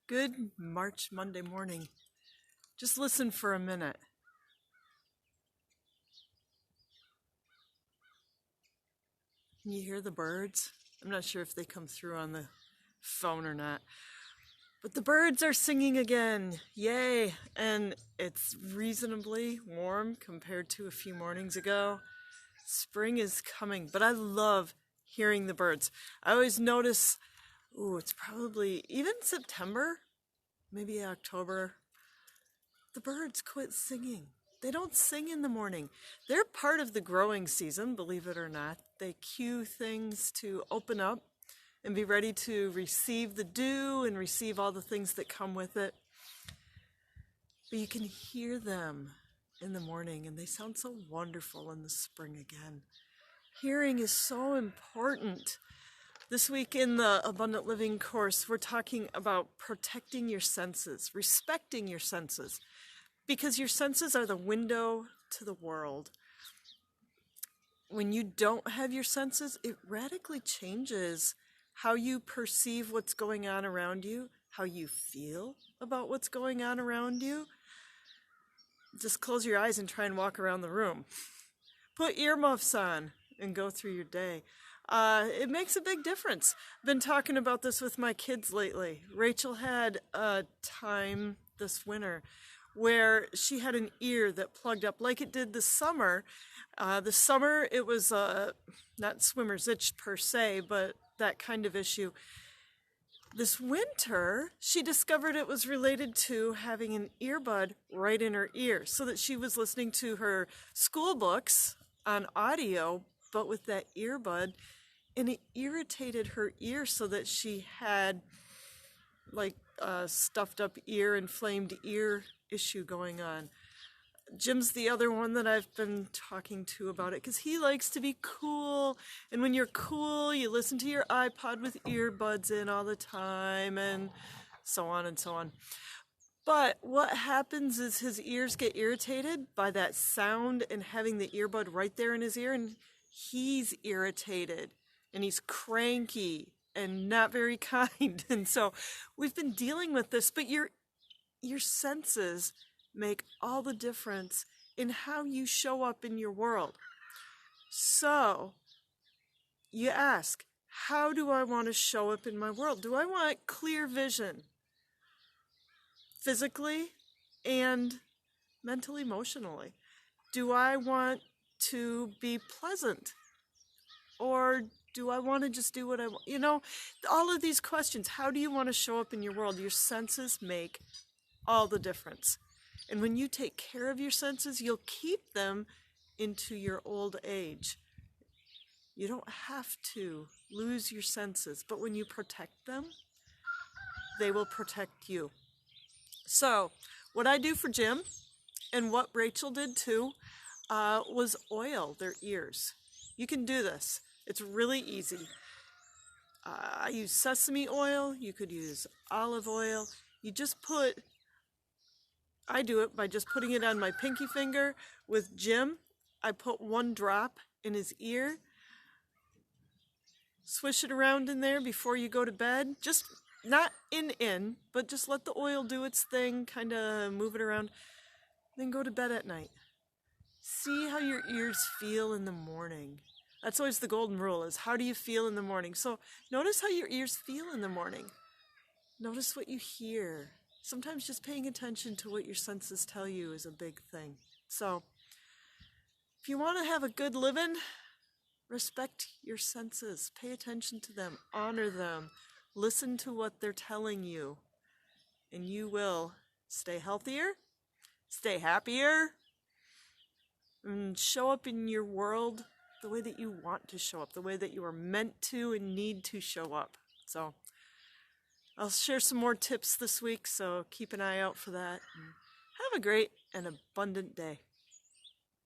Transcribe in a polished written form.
Good March Monday morning. Just listen for a minute. Can you hear the birds? I'm not sure if they come through on the phone or not. But the birds are singing again. Yay! And it's reasonably warm compared to a few mornings ago. Spring is coming, but I love hearing the birds. I always notice, it's probably even September, maybe October, the birds quit singing. They don't sing in the morning. They're part of the growing season, believe it or not. They cue things to open up and be ready to receive the dew and receive all the things that come with it. But you can hear them in the morning, and they sound so wonderful in the spring again. Hearing is so important. This week in the Abundant Living course, we're talking about protecting your senses, respecting your senses, because your senses are the window to the world. When you don't have your senses, it radically changes how you perceive what's going on around you, how you feel about what's going on around you. Just close your eyes and try and walk around the room. Put earmuffs on and go through your day. It makes a big difference. I've been talking about this with my kids lately. Rachel had a time this winter where she had an ear that plugged up like it did this summer. This summer it was not swimmer's itch per se, but that kind of issue. This winter, she discovered it was related to having an earbud right in her ear, so that she was listening to her school books on audio, but with that earbud, and it irritated her ear so that she had like a stuffed up ear, inflamed ear issue going on. Jim's the other one that I've been talking to about it because he likes to be cool, and when you're cool you listen to your iPod with earbuds in all the time and so on and so on. But what happens is his ears get irritated by that sound and having the earbud right there in his ear, and he's irritated and he's cranky and not very kind. And so we've been dealing with this, but your senses make all the difference in how you show up in your world. So you ask, how do I want to show up in my world? Do I want clear vision, physically and mentally, emotionally? Do I want to be pleasant, or do I want to just do what I want? All of these questions. How do you want to show up in your world? Your senses make all the difference. And when you take care of your senses, you'll keep them into your old age. You don't have to lose your senses, but when you protect them, they will protect you. So what I do for Jim, and what Rachel did too, was oil their ears. You can do this. It's really easy. I use sesame oil. You could use olive oil. I do it by just putting it on my pinky finger. With Jim, I put 1 drop in his ear. Swish it around in there before you go to bed. Just not in, but just let the oil do its thing, kind of move it around. Then go to bed at night. See how your ears feel in the morning. That's always the golden rule, is how do you feel in the morning? So notice how your ears feel in the morning. Notice what you hear. Sometimes just paying attention to what your senses tell you is a big thing. So if you want to have a good living, respect your senses. Pay attention to them. Honor them. Listen to what they're telling you. And you will stay healthier, stay happier, and show up in your world the way that you want to show up, the way that you are meant to and need to show up. So I'll share some more tips this week, so keep an eye out for that. And have a great and abundant day.